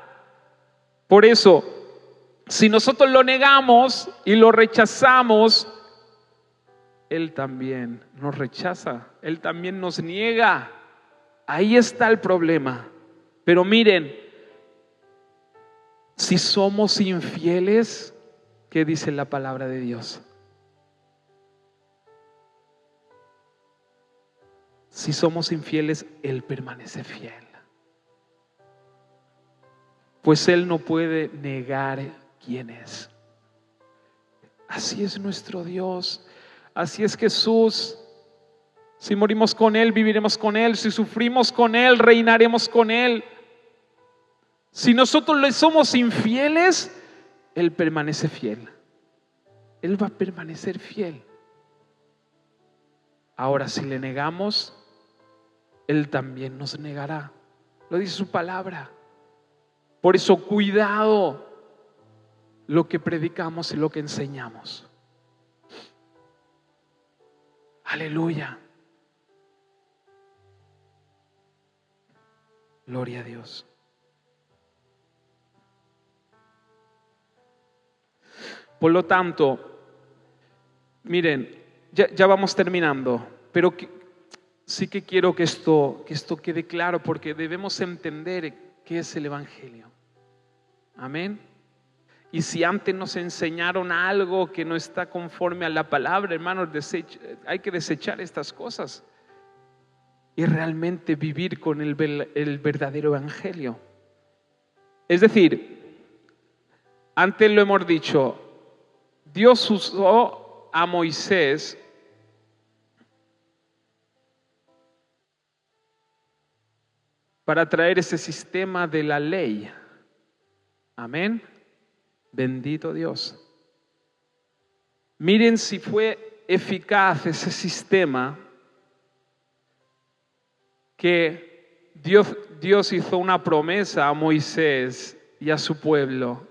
Por eso, si nosotros lo negamos y lo rechazamos, Él también nos rechaza, Él también nos niega. Ahí está el problema. Pero miren, si somos infieles, ¿qué dice la palabra de Dios? Si somos infieles, Él permanece fiel. Pues Él no puede negar quién es. Así es nuestro Dios. Así es Jesús. Si morimos con Él, viviremos con Él. Si sufrimos con Él, reinaremos con Él. Si nosotros le somos infieles, Él permanece fiel. Él va a permanecer fiel. Ahora, si le negamos, Él también nos negará. Lo dice su palabra. Por eso, cuidado lo que predicamos y lo que enseñamos. Aleluya. Gloria a Dios. Por lo tanto, miren, ya vamos terminando, pero sí que quiero que esto quede claro, porque debemos entender qué es el Evangelio. Amén. Y si antes nos enseñaron algo que no está conforme a la palabra, hermanos, hay que desechar estas cosas y realmente vivir con el verdadero Evangelio. Es decir, antes lo hemos dicho, Dios usó a Moisés para traer ese sistema de la ley. Amén. Bendito Dios. Miren si fue eficaz ese sistema que Dios hizo una promesa a Moisés y a su pueblo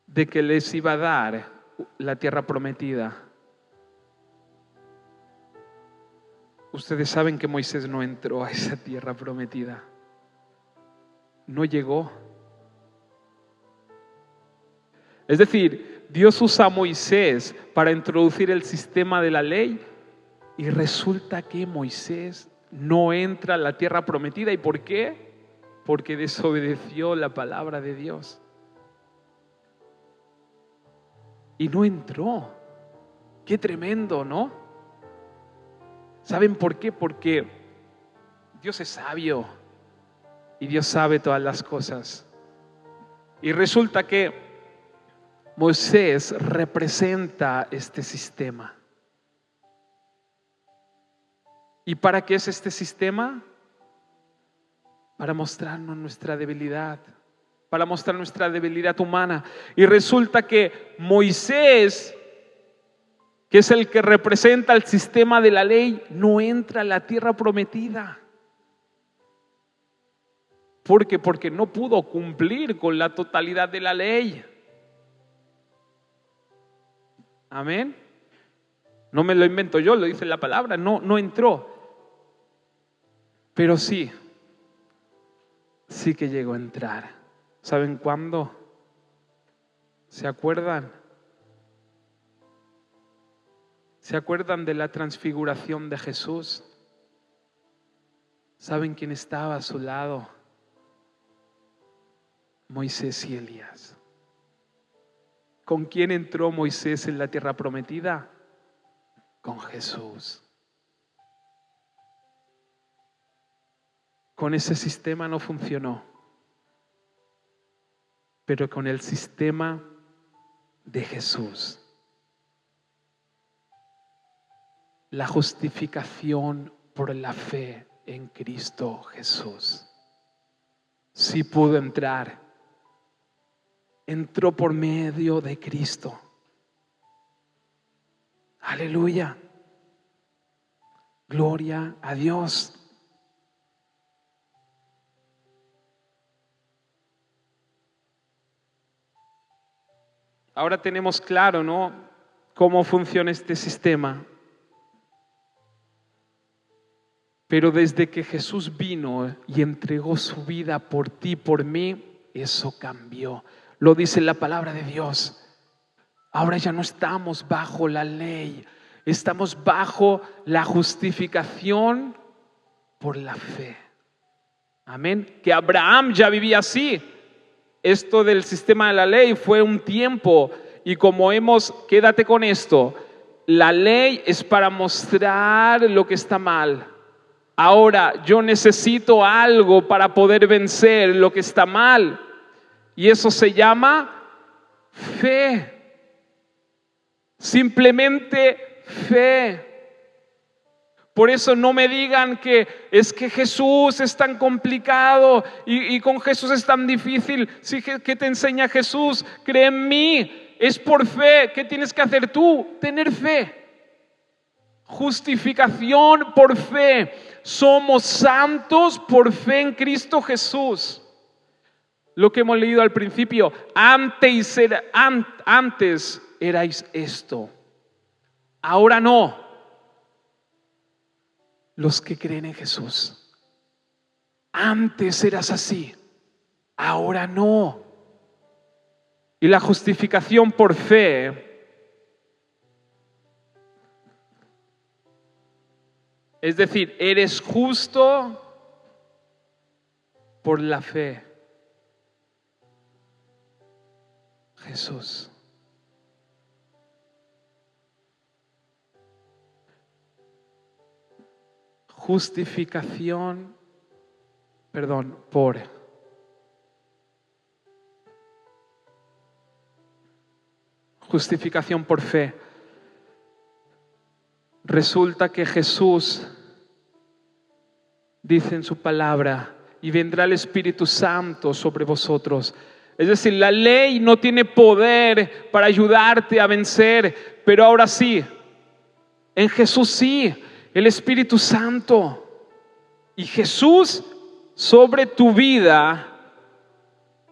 de que les iba a dar la tierra prometida. Ustedes saben que Moisés no entró a esa tierra prometida. No llegó. Es decir, Dios usa a Moisés para introducir el sistema de la ley y resulta que Moisés no entra a la tierra prometida. ¿Y por qué? Porque desobedeció la palabra de Dios. Y no entró. Qué tremendo, ¿no? ¿Saben por qué? Porque Dios es sabio y Dios sabe todas las cosas. Y resulta que Moisés representa este sistema. ¿Y para qué es este sistema? Para mostrarnos nuestra debilidad, para mostrar nuestra debilidad humana. Y resulta que Moisés, que es el que representa el sistema de la ley, no entra a la tierra prometida. ¿Por qué? Porque no pudo cumplir con la totalidad de la ley. Amén. No me lo invento yo, lo dice la palabra. No entró. Pero sí que llegó a entrar. ¿Saben cuándo? ¿Se acuerdan? ¿Se acuerdan de la transfiguración de Jesús? ¿Saben quién estaba a su lado? Moisés y Elías. ¿Con quién entró Moisés en la tierra prometida? Con Jesús. Con ese sistema no funcionó, pero con el sistema de Jesús, la justificación por la fe en Cristo Jesús, sí pudo entrar. Entró por medio de Cristo. Aleluya. Gloria a Dios. Ahora tenemos claro, ¿no?, cómo funciona este sistema. Pero desde que Jesús vino y entregó su vida por ti, por mí, eso cambió. Lo dice la palabra de Dios. Ahora ya no estamos bajo la ley, estamos bajo la justificación por la fe. Amén. Que Abraham ya vivía así. Esto del sistema de la ley fue un tiempo, y como quédate con esto, la ley es para mostrar lo que está mal. Ahora yo necesito algo para poder vencer lo que está mal, y eso se llama fe. Simplemente fe. Por eso no me digan que es que Jesús es tan complicado y con Jesús es tan difícil. Sí, ¿qué te enseña Jesús? Cree en mí, es por fe. ¿Qué tienes que hacer tú? Tener fe. Justificación por fe. Somos santos por fe en Cristo Jesús. Lo que hemos leído al principio, antes erais esto, ahora no. Los que creen en Jesús, antes eras así, ahora no. Y la justificación por fe, es decir, eres justo por la fe. Jesús. Justificación, por. Justificación por fe. Resulta que Jesús dice en su palabra, y vendrá el Espíritu Santo sobre vosotros. Es decir, la ley no tiene poder para ayudarte a vencer, pero ahora sí, en Jesús sí, el Espíritu Santo. Y Jesús sobre tu vida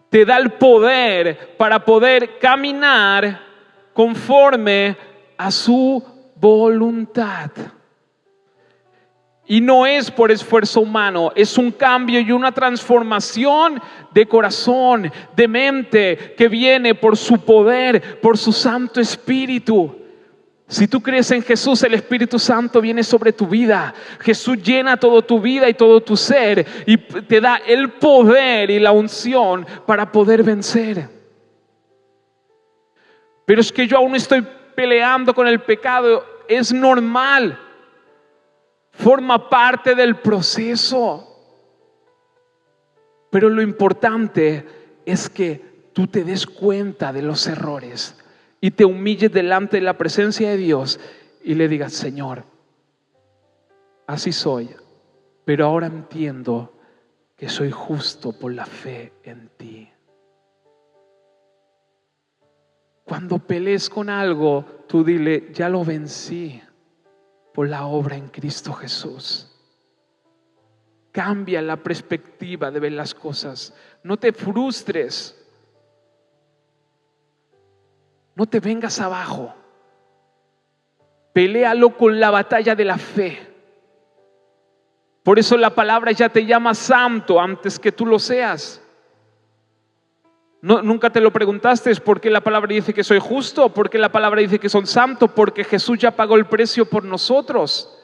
te da el poder para poder caminar conforme a su voluntad. Y no es por esfuerzo humano, es un cambio y una transformación de corazón, de mente, que viene por su poder, por su Santo Espíritu. Si tú crees en Jesús, el Espíritu Santo viene sobre tu vida. Jesús llena toda tu vida y todo tu ser y te da el poder y la unción para poder vencer. Pero es que yo aún estoy peleando con el pecado. Es normal. Forma parte del proceso. Pero lo importante es que tú te des cuenta de los errores y te humilles delante de la presencia de Dios y le digas: Señor, así soy, pero ahora entiendo que soy justo por la fe en ti. Cuando pelees con algo, tú dile: ya lo vencí por la obra en Cristo Jesús. Cambia la perspectiva de ver las cosas. No te frustres. No te vengas abajo. Peléalo con la batalla de la fe. Por eso la palabra ya te llama santo antes que tú lo seas. Nunca te lo preguntaste por qué la palabra dice que soy justo, por qué la palabra dice que soy santo, porque Jesús ya pagó el precio por nosotros.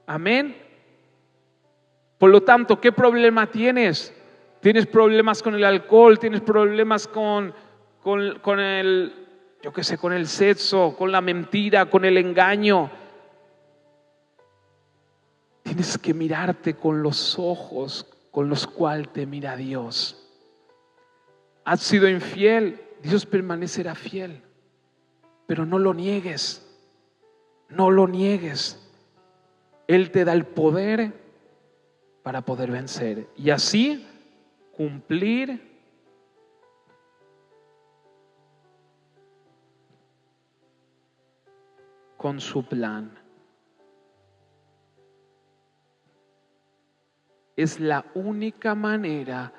Amén. Por lo tanto, ¿qué problema tienes? ¿Tienes problemas con el alcohol? ¿Tienes problemas con el, yo qué sé, con el sexo, con la mentira, con el engaño? Tienes que mirarte con los ojos con los cuales te mira Dios. Has sido infiel, Dios permanecerá fiel, pero no lo niegues, no lo niegues. Él te da el poder para poder vencer y así cumplir con su plan. Es la única manera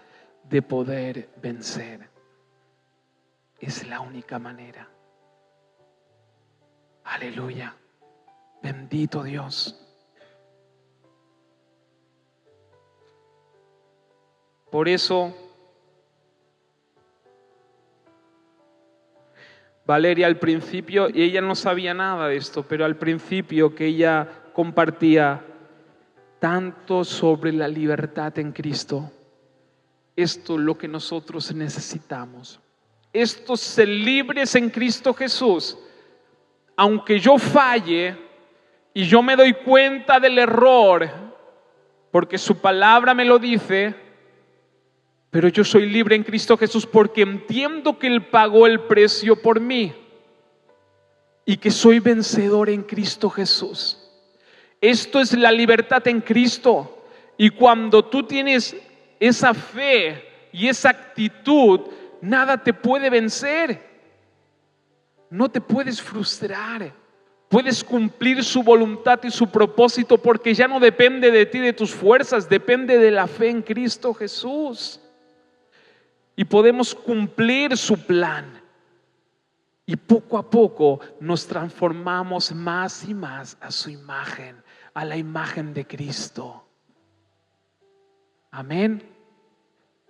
de poder vencer. Es la única manera. Aleluya. Bendito Dios. Por eso Valeria al principio, y ella no sabía nada de esto, pero al principio que ella compartía tanto sobre la libertad en Cristo, esto es lo que nosotros necesitamos. Estos ser libres en Cristo Jesús. Aunque yo falle y yo me doy cuenta del error, porque su palabra me lo dice, pero yo soy libre en Cristo Jesús porque entiendo que Él pagó el precio por mí y que soy vencedor en Cristo Jesús. Esto es la libertad en Cristo. Y cuando tú tienes esa fe y esa actitud, nada te puede vencer. No te puedes frustrar. Puedes cumplir su voluntad y su propósito porque ya no depende de ti, de tus fuerzas, depende de la fe en Cristo Jesús. Y podemos cumplir su plan. Y poco a poco nos transformamos más y más a su imagen, a la imagen de Cristo. Amén.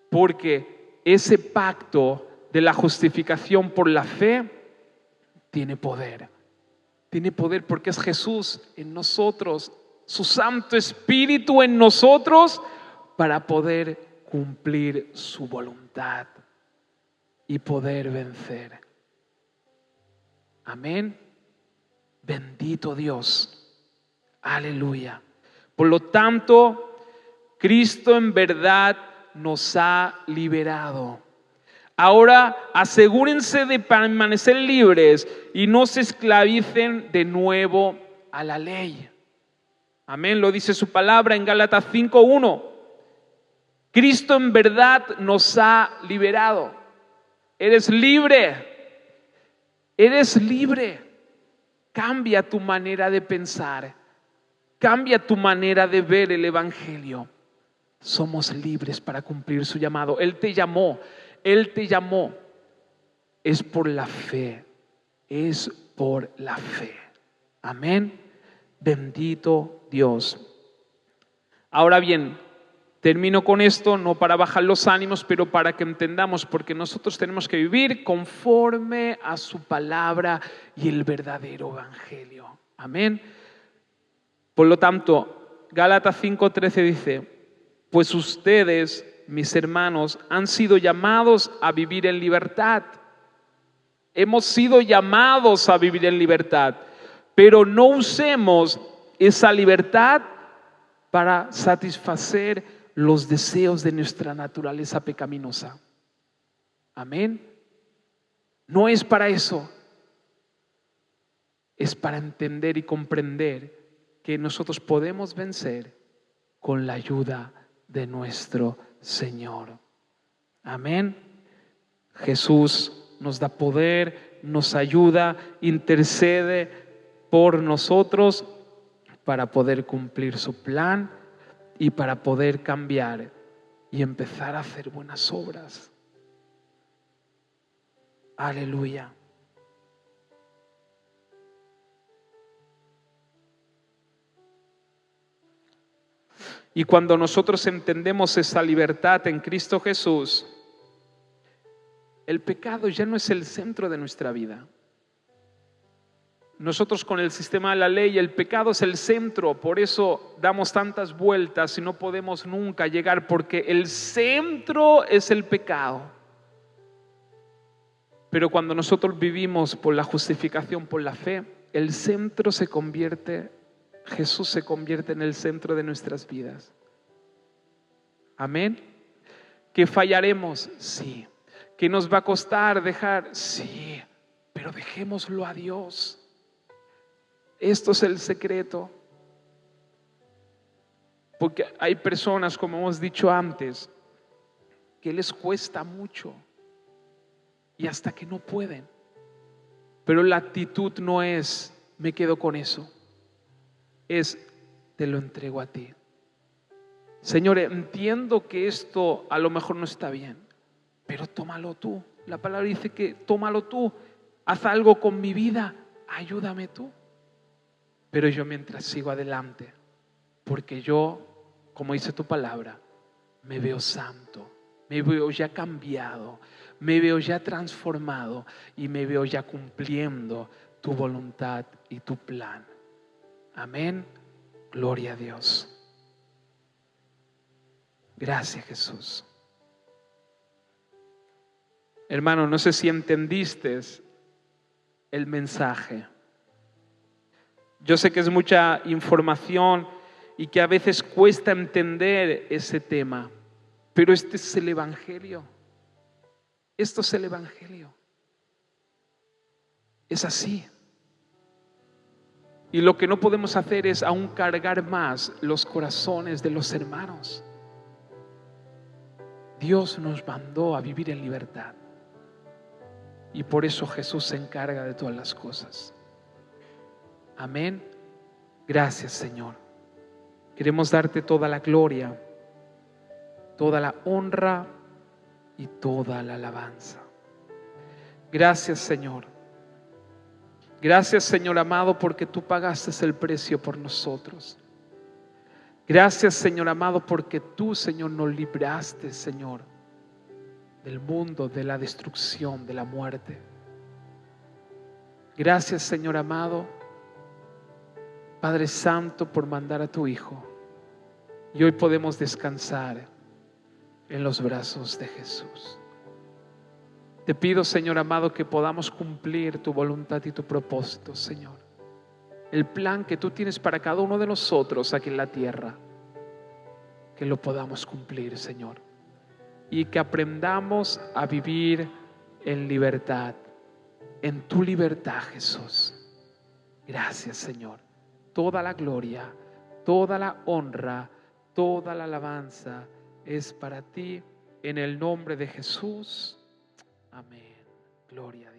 Porque ese pacto de la justificación por la fe tiene poder. Tiene poder porque es Jesús en nosotros, su Santo Espíritu en nosotros para poder cumplir su voluntad y poder vencer. Amén. Bendito Dios. Aleluya. Por lo tanto, Cristo en verdad nos ha liberado. Ahora asegúrense de permanecer libres y no se esclavicen de nuevo a la ley. Amén, lo dice su palabra en Gálatas 5:1. Cristo en verdad nos ha liberado. Eres libre. Eres libre. Cambia tu manera de pensar. Cambia tu manera de ver el Evangelio. Somos libres para cumplir su llamado. Él te llamó. Él te llamó. Es por la fe. Es por la fe. Amén. Bendito Dios. Ahora bien, termino con esto, no para bajar los ánimos, pero para que entendamos, porque nosotros tenemos que vivir conforme a su palabra y el verdadero evangelio. Amén. Por lo tanto, Gálatas 5:13 dice: pues ustedes, mis hermanos, han sido llamados a vivir en libertad. Hemos sido llamados a vivir en libertad, pero no usemos esa libertad para satisfacer los deseos de nuestra naturaleza pecaminosa. Amén. No es para eso. Es para entender y comprender que nosotros podemos vencer con la ayuda de nuestro Señor. Amén. Jesús nos da poder, nos ayuda, intercede por nosotros para poder cumplir su plan y para poder cambiar y empezar a hacer buenas obras. Aleluya. Y cuando nosotros entendemos esa libertad en Cristo Jesús, el pecado ya no es el centro de nuestra vida. Nosotros con el sistema de la ley, el pecado es el centro, por eso damos tantas vueltas y no podemos nunca llegar, porque el centro es el pecado. Pero cuando nosotros vivimos por la justificación, por la fe, el centro se convierte, Jesús se convierte en el centro de nuestras vidas. Amén. ¿Que fallaremos? Sí. ¿Que nos va a costar dejar? Sí. Pero dejémoslo a Dios. Esto es el secreto. Porque hay personas, como hemos dicho antes, que les cuesta mucho y hasta que no pueden. Pero la actitud no es me quedo con eso. Es te lo entrego a ti. Señor, entiendo que esto a lo mejor no está bien, pero tómalo tú. La palabra dice que tómalo tú. Haz algo con mi vida. Ayúdame tú. Pero yo mientras sigo adelante, porque yo, como dice tu palabra, me veo santo, me veo ya cambiado, me veo ya transformado y me veo ya cumpliendo tu voluntad y tu plan. Amén. Gloria a Dios. Gracias, Jesús. Hermano, no sé si entendiste el mensaje. Yo sé que es mucha información y que a veces cuesta entender ese tema, pero este es el Evangelio. Esto es el Evangelio. Es así. Y lo que no podemos hacer es aún cargar más los corazones de los hermanos. Dios nos mandó a vivir en libertad. Y por eso Jesús se encarga de todas las cosas. Amén. Gracias, Señor. Queremos darte toda la gloria, toda la honra y toda la alabanza. Gracias, Señor. Gracias, Señor amado, porque tú pagaste el precio por nosotros. Gracias, Señor amado, porque tú, Señor, nos libraste, Señor, del mundo, de la destrucción, de la muerte. Gracias, Señor amado, Padre Santo, por mandar a tu Hijo. Y hoy podemos descansar en los brazos de Jesús. Te pido, Señor amado, que podamos cumplir tu voluntad y tu propósito, Señor. El plan que tú tienes para cada uno de nosotros aquí en la tierra, que lo podamos cumplir, Señor. Y que aprendamos a vivir en libertad, en tu libertad, Jesús. Gracias, Señor. Toda la gloria, toda la honra, toda la alabanza es para ti, en el nombre de Jesús. Amén. Gloria a Dios.